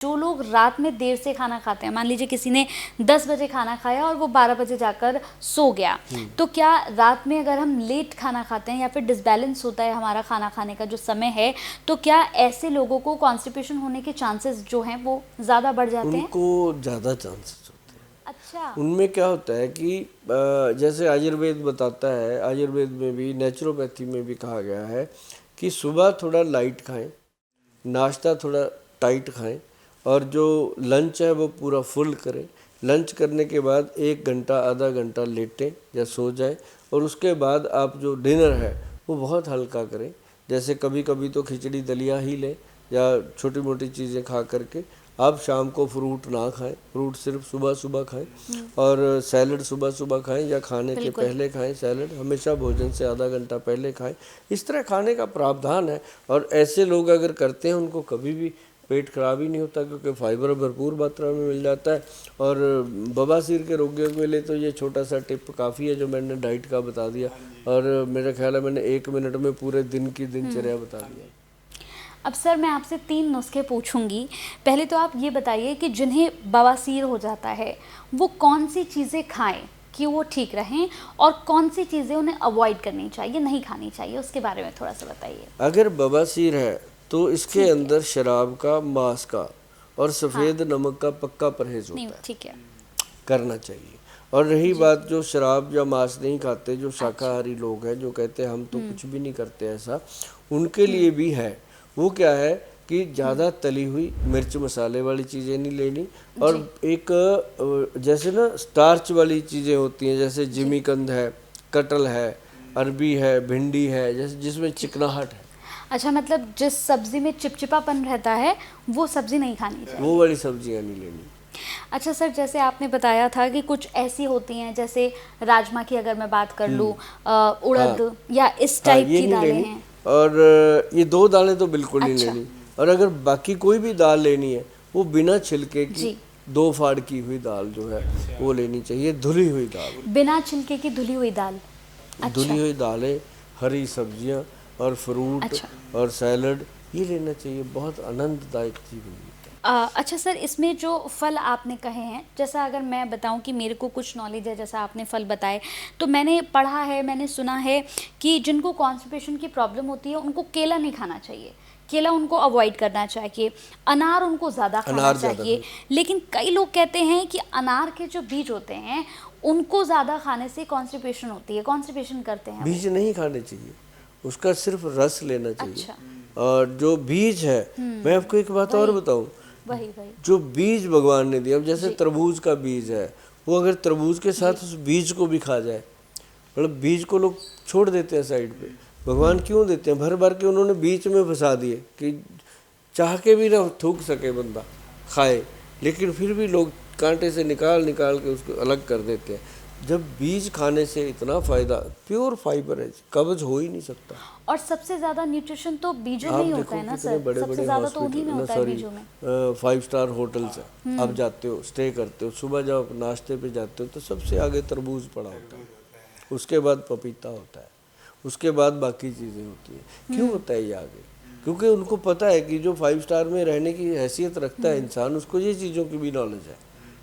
जो लोग रात में देर से खाना खाते हैं, मान लीजिए किसी ने 10 बजे खाना खाया और वो 12 बजे जाकर सो गया, तो क्या रात में अगर हम लेट खाना खाते हैं या फिर डिसबैलेंस होता है हमारा खाना खाने का जो समय है, तो क्या ऐसे लोगों को कॉन्स्टिपेशन होने के चांसेस जो हैं वो ज़्यादा बढ़ जाते हैं? उनको ज़्यादा चांसेस होते हैं। अच्छा। उनमें क्या होता है कि जैसे आयुर्वेद बताता है, आयुर्वेद में भी नेचुरोपैथी में भी कहा गया है कि सुबह थोड़ा लाइट खाएं, नाश्ता थोड़ा टाइट खाएं और जो लंच है वो पूरा फुल करें। लंच करने के बाद 1 घंटा आधा घंटा लेटें या सो जाएं और उसके बाद आप जो डिनर है वो बहुत हल्का करें। जैसे कभी कभी तो खिचड़ी दलिया ही लें या छोटी मोटी चीज़ें खा करके आप शाम को फ्रूट ना खाएं, फ्रूट सिर्फ सुबह सुबह खाएं और सैलड सुबह सुबह खाएं या खाने के पहले खाएं। सैलड हमेशा भोजन से आधा घंटा पहले खाएं। इस तरह खाने का प्रावधान है और ऐसे लोग अगर करते हैं उनको कभी भी पेट खराब ही नहीं होता क्योंकि फाइबर भरपूर मात्रा में मिल जाता है। और बवासीर के रोगियों के लिए तो ये छोटा सा टिप काफ़ी है जो मैंने डाइट का बता दिया और मेरा ख्याल है मैंने 1 मिनट में पूरे दिन की दिनचर्या बता दिया। अब सर मैं आपसे 3 नुस्खे पूछूंगी। पहले तो आप ये बताइए कि जिन्हें बवासीर हो जाता है वो कौन सी चीज़ें खाएं कि वो ठीक रहें और कौन सी चीज़ें उन्हें अवॉइड करनी चाहिए, नहीं खानी चाहिए, उसके बारे में थोड़ा सा बताइए। अगर बवासीर है तो इसके अंदर शराब का, मांस का और सफ़ेद नमक का पक्का परहेज नहीं होता है, ठीक है। करना चाहिए। और रही बात जो शराब या मांस नहीं खाते, जो शाकाहारी लोग हैं जो कहते हैं हम तो कुछ भी नहीं करते ऐसा, उनके लिए भी है। वो क्या है कि ज़्यादा तली हुई मिर्च मसाले वाली चीज़ें नहीं लेनी और एक जैसे ना स्टार्च वाली चीज़ें होती हैं जैसे जिमीकंद है, कटहल है, अरबी है, भिंडी है, जैसे जिसमें चिकनाहट है, अच्छा, मतलब जिस सब्जी में चिपचिपापन रहता है वो सब्जी नहीं खानी चाहिए। वो वाली सब्जियां नहीं लेनी। अच्छा सर, जैसे आपने बताया था कि कुछ ऐसी होती हैं जैसे राजमा की अगर मैं बात कर लूँ, उड़द या इस हाँ, टाइप ये की नहीं दालें लेनी हैं। और ये 2 दालें तो बिल्कुल नहीं अच्छा। लेनी। और अगर बाकी कोई भी दाल लेनी है वो बिना छिलके की जी। 2 फाड़ की हुई दाल जो है वो लेनी चाहिए, धुली हुई दाल। बिना छिलके की धुली हुई दाल। धुली अच्छा। हुई दालें, हरी सब्जियां और फ्रूट अच्छा। और सैलड ये लेना चाहिए, बहुत आनंददायक चीज़ होगी। अच्छा सर, इसमें जो फल आपने कहे हैं, जैसा अगर मैं बताऊं कि मेरे को कुछ नॉलेज है, जैसा आपने फल बताए, तो मैंने पढ़ा है, मैंने सुना है कि जिनको कॉन्स्टिपेशन की प्रॉब्लम होती है उनको केला नहीं खाना चाहिए, केला उनको अवॉइड करना चाहिए, अनार उनको ज़्यादा खाना अनार ज़्यादा चाहिए। लेकिन कई लोग कहते हैं कि अनार के जो बीज होते हैं उनको ज़्यादा खाने से कॉन्स्टिपेशन होती है, कॉन्स्टिपेशन करते हैं वो। बीज नहीं खाने चाहिए, उसका सिर्फ रस लेना चाहिए। अच्छा। और जो बीज है, मैं आपको एक बात और बताऊं, वही वही। जो बीज भगवान ने दिया, अब जैसे तरबूज का बीज है, वो अगर तरबूज के साथ उस बीज को भी खा जाए, मतलब बीज को लोग छोड़ देते हैं साइड पे, भगवान क्यों देते हैं? भर भर के उन्होंने बीच में फंसा दिए कि चाह के भी ना थूक सके बंदा खाए, लेकिन फिर भी लोग कांटे से निकाल निकाल के उसको अलग कर देते हैं। जब बीज खाने से इतना फायदा, प्योर फाइबर है, कब्ज हो ही नहीं सकता। और सबसे ज्यादा न्यूट्रिशन तो बीजों में आप ही होता देखो है ना कितने सर, बड़े सबसे बड़े ज्यादा तो उन्हीं में हॉस्पिटल, होता है सॉरी, बीजों में। 5 स्टार होटल्स है, आप जाते हो, स्टे करते हो, सुबह जब आप नाश्ते पे जाते हो तो सबसे आगे तरबूज पड़ा होता है, उसके बाद पपीता होता है, उसके बाद बाकी चीज़ें होती हैं। क्यों होता है ये आगे? क्योंकि उनको पता है कि जो 5 स्टार में रहने की हैसियत रखता है इंसान, उसको ये चीज़ों की भी नॉलेज है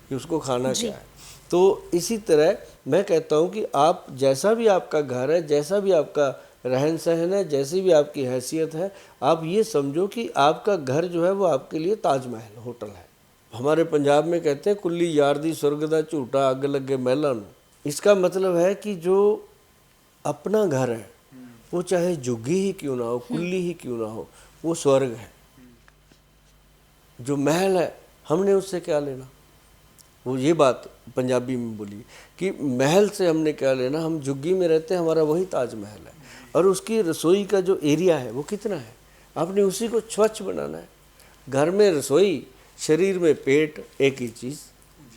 कि उसको खाना क्या है। तो इसी तरह मैं कहता हूँ कि आप जैसा भी आपका घर है, जैसा भी आपका रहन सहन है, जैसी भी आपकी हैसियत है, आप ये समझो कि आपका घर जो है वो आपके लिए ताजमहल होटल है। हमारे पंजाब में कहते हैं कुल्ली यार दी स्वर्ग दा झूठा अग लगे महलां नूं। इसका मतलब है कि जो अपना घर है वो चाहे झुग्गी ही क्यों ना हो, कुल्ली ही क्यों ना हो, वो स्वर्ग है। जो महल है हमने उससे क्या लेना? वो ये बात पंजाबी में बोली कि महल से हमने क्या लेना, हम झुग्गी में रहते हैं, हमारा वही ताजमहल है। और उसकी रसोई का जो एरिया है वो कितना है, आपने उसी को स्वच्छ बनाना है। घर में रसोई, शरीर में पेट, एक ही चीज़।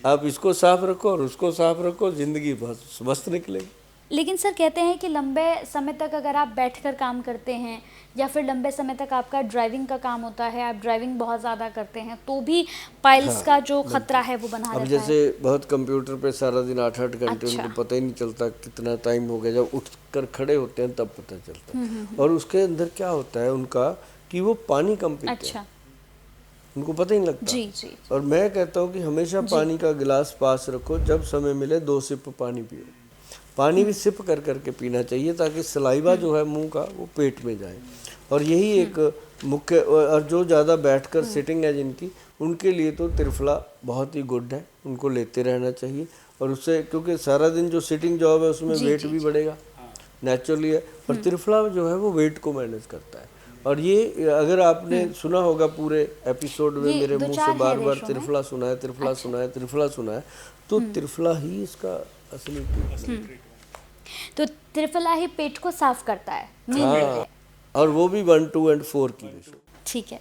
आप इसको साफ रखो और उसको साफ रखो, ज़िंदगी बहुत मस्त निकलेगी। लेकिन सर कहते हैं कि लंबे समय तक अगर आप बैठकर काम करते हैं या फिर लंबे समय तक आपका ड्राइविंग का काम होता है, आप ड्राइविंग बहुत ज़्यादा करते हैं, तो भी पाइल्स का जो खतरा है वो बना अब रहता जैसे है। बहुत कंप्यूटर पे सारा दिन 8-8 घंटे, अच्छा। उनको पता ही नहीं चलता कितना टाइम हो गया, जब उठकर खड़े होते हैं तब पता चलता है। और उसके अंदर क्या होता है उनका कि वो पानी कम पीते हैं। अच्छा। उनको पता ही नहीं लगता। जी जी। और मैं कहता हूँ कि हमेशा पानी का गिलास पास रखो, जब समय मिले 2 सिप पानी पियो। पानी भी सिप कर करके पीना चाहिए ताकि सलाइवा जो है मुंह का वो पेट में जाए। और यही एक मुख्य, और जो ज़्यादा बैठकर सिटिंग है जिनकी, उनके लिए तो त्रिफला बहुत ही गुड है, उनको लेते रहना चाहिए। और उससे, क्योंकि सारा दिन जो सिटिंग जॉब है उसमें वेट भी बढ़ेगा, नेचुरली है। और त्रिफला जो है वो वेट को मैनेज करता है। और ये अगर आपने सुना होगा पूरे एपिसोड में मेरे मुंह से बार बार त्रिफला सुना है, त्रिफला सुना है, त्रिफला सुना है, तो त्रिफला ही इसका असली ट्रीटमेंट है। तो त्रिफला ही पेट को साफ करता है, मेन ये है। हाँ, और वो भी 1, 2 और 4 की। ठीक है।